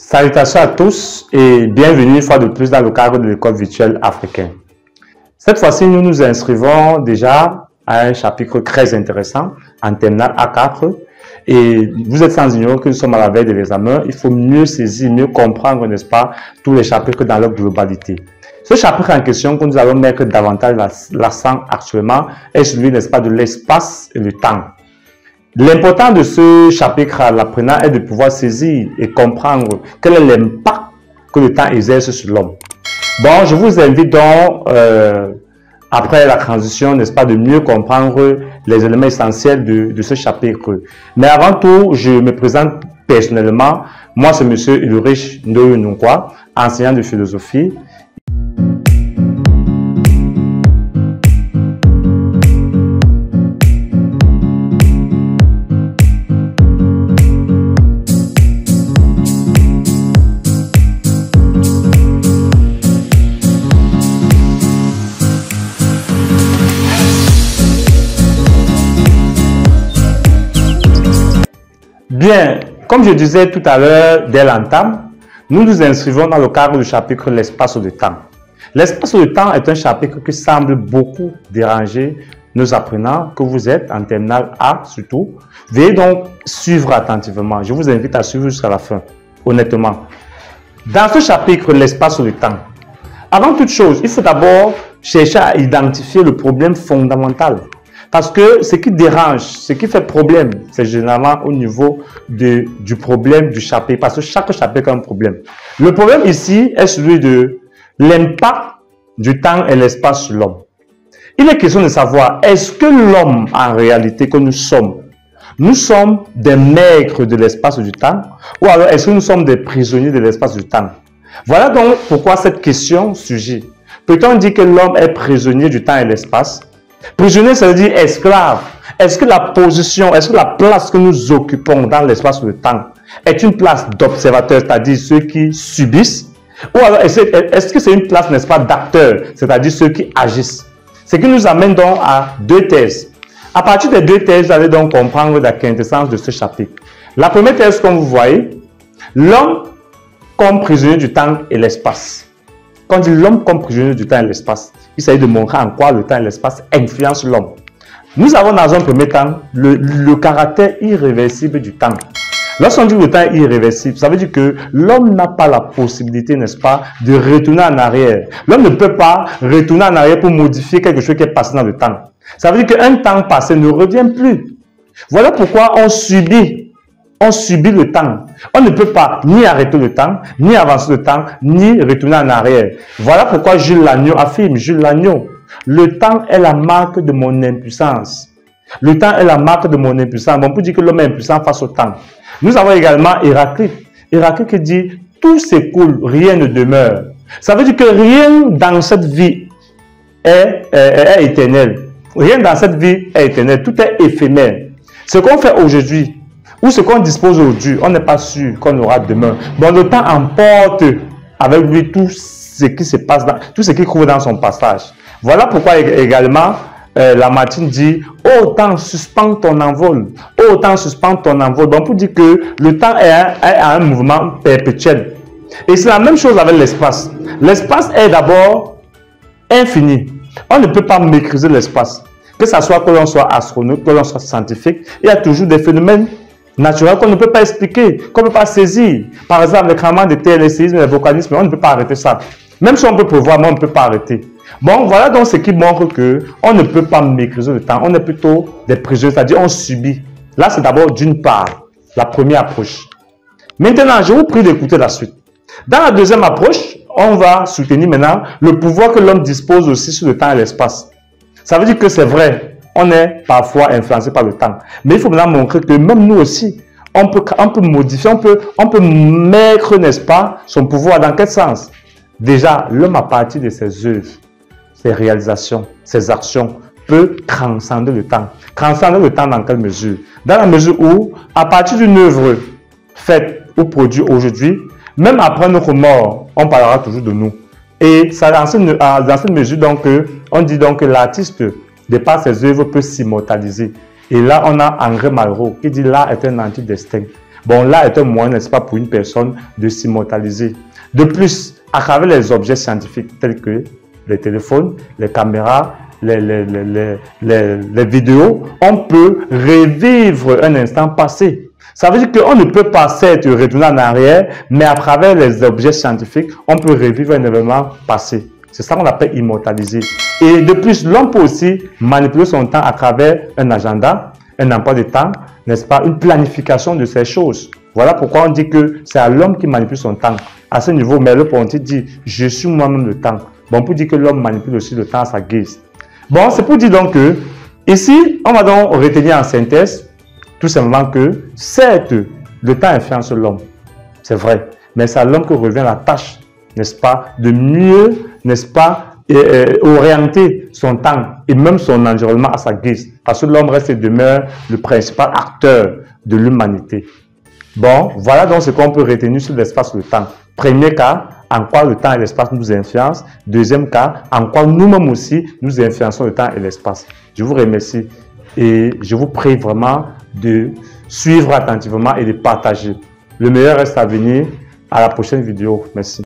Salutations à tous et bienvenue une fois de plus dans le cadre de l'école virtuelle africaine. Cette fois-ci, nous nous inscrivons déjà à un chapitre très intéressant en terminale A4 et vous êtes sans ignorer que nous sommes à la veille de l'examen. Il faut mieux saisir, mieux comprendre, n'est-ce pas, tous les chapitres dans leur globalité. Ce chapitre en question que nous allons mettre davantage l'accent actuellement est celui, n'est-ce pas, de l'espace et le temps. L'important de ce chapitre à l'apprenant est de pouvoir saisir et comprendre quel est l'impact que le temps exerce sur l'homme. Bon, je vous invite donc, après la transition, n'est-ce pas, de mieux comprendre les éléments essentiels de ce chapitre. Mais avant tout, je me présente personnellement. Moi, c'est M. Ulrich Ndoye-Nunkwa, enseignant de philosophie. Bien, comme je disais tout à l'heure dès l'entame, nous nous inscrivons dans le cadre du chapitre l'espace et le temps. L'espace et le temps est un chapitre qui semble beaucoup déranger nos apprenants que vous êtes en terminale A surtout. Veuillez donc suivre attentivement. Je vous invite à suivre jusqu'à la fin, honnêtement. Dans ce chapitre, l'espace et le temps, avant toute chose, il faut d'abord chercher à identifier le problème fondamental. Parce que ce qui dérange, ce qui fait problème, c'est généralement au niveau du problème du chapitre. Parce que chaque chapitre a un problème. Le problème ici est celui de l'impact du temps et l'espace sur l'homme. Il est question de savoir, est-ce que l'homme, en réalité, que nous sommes des maîtres de l'espace et du temps? Ou alors, est-ce que nous sommes des prisonniers de l'espace et du temps? Voilà donc pourquoi cette question surgit. Peut-on dire que l'homme est prisonnier du temps et de l'espace? Prisonnier, ça veut dire esclave. Est-ce que la position, est-ce que la place que nous occupons dans l'espace et le temps est une place d'observateur, c'est-à-dire ceux qui subissent? Ou alors, est-ce que c'est une place, n'est-ce pas, d'acteur, c'est-à-dire ceux qui agissent? Ce qui nous amène donc à deux thèses. À partir des deux thèses, vous allez donc comprendre la quintessence de ce chapitre. La première thèse, comme vous voyez, l'homme comme prisonnier du temps et l'espace. Quand on dit l'homme comme prisonnier du temps et l'espace, il s'agit de montrer en quoi le temps et l'espace influencent l'homme. Nous avons dans un premier temps le caractère irréversible du temps. Lorsqu'on dit le temps est irréversible, ça veut dire que l'homme n'a pas la possibilité, n'est-ce pas, de retourner en arrière. L'homme ne peut pas retourner en arrière pour modifier quelque chose qui est passé dans le temps. Ça veut dire qu'un temps passé ne revient plus. Voilà pourquoi on subit le temps. On ne peut pas ni arrêter le temps, ni avancer le temps, ni retourner en arrière. Voilà pourquoi Jules Lagneau affirme, le temps est la marque de mon impuissance. Le temps est la marque de mon impuissance. On peut dire que l'homme est impuissant face au temps. Nous avons également Héraclite. Héraclite qui dit, tout s'écoule, rien ne demeure. Ça veut dire que rien dans cette vie est éternel. Rien dans cette vie est éternel. Tout est éphémère. Ce qu'on fait aujourd'hui, ou ce qu'on dispose aujourd'hui, on n'est pas sûr qu'on aura demain. Bon, le temps emporte avec lui tout ce qui se passe, tout ce qui couvre dans son passage. Voilà pourquoi également Lamartine dit « Oh temps, suspends ton envol. Oh temps, suspends ton envol. » Bon, pour dire que le temps est un mouvement perpétuel. Et c'est la même chose avec l'espace. L'espace est d'abord infini. On ne peut pas maîtriser l'espace. Que ce soit que l'on soit astronaute, que l'on soit scientifique, il y a toujours des phénomènes naturel qu'on ne peut pas expliquer, qu'on ne peut pas saisir. Par exemple, les tremblements de terre, les séismes, les volcanismes, on ne peut pas arrêter ça. Même si on peut prévoir, mais on ne peut pas arrêter. Bon, voilà donc ce qui montre qu'on ne peut pas maîtriser le temps. On est plutôt des prisonniers, c'est-à-dire on subit. Là, c'est d'abord d'une part, la première approche. Maintenant, je vous prie d'écouter la suite. Dans la deuxième approche, on va soutenir maintenant le pouvoir que l'homme dispose aussi sur le temps et l'espace. Ça veut dire que c'est vrai. On est parfois influencé par le temps. Mais il faut maintenant montrer que même nous aussi, on peut modifier, on peut mettre, n'est-ce pas, son pouvoir. Dans quel sens? Déjà, l'homme à partir de ses œuvres, ses réalisations, ses actions, peut transcender le temps. Transcender le temps dans quelle mesure? Dans la mesure où, à partir d'une œuvre faite ou produite aujourd'hui, même après notre mort, on parlera toujours de nous. Et ça, dans cette mesure, donc, on dit donc que l'artiste, de par ses œuvres, peut s'immortaliser. Et là, on a André Malraux qui dit l'art est un anti-destin. Bon, là est un moyen, n'est-ce pas, pour une personne de s'immortaliser. De plus, à travers les objets scientifiques tels que les téléphones, les caméras, les vidéos, on peut revivre un instant passé. Ça veut dire qu'on ne peut pas certes retourner en arrière, mais à travers les objets scientifiques, on peut revivre un événement passé. C'est ça qu'on appelle immortaliser. Et de plus, l'homme peut aussi manipuler son temps à travers un agenda, un emploi de temps, n'est-ce pas, une planification de ces choses. Voilà pourquoi on dit que c'est à l'homme qui manipule son temps. À ce niveau, Merleau-Ponty dit « je suis moi-même le temps ». Bon, pour dire que l'homme manipule aussi le temps à sa guise. Bon, c'est pour dire donc que, ici, on va donc retenir en synthèse, tout simplement que, certes, le temps influence l'homme, c'est vrai, mais c'est à l'homme que revient la tâche, n'est-ce pas, de mieux, n'est-ce pas, orienter son temps et même son environnement à sa guise. Parce que l'homme reste et demeure le principal acteur de l'humanité. Bon, voilà donc ce qu'on peut retenir sur l'espace et le temps. Premier cas, en quoi le temps et l'espace nous influencent. Deuxième cas, en quoi nous-mêmes aussi nous influençons le temps et l'espace. Je vous remercie et je vous prie vraiment de suivre attentivement et de partager. Le meilleur reste à venir. À la prochaine vidéo. Merci.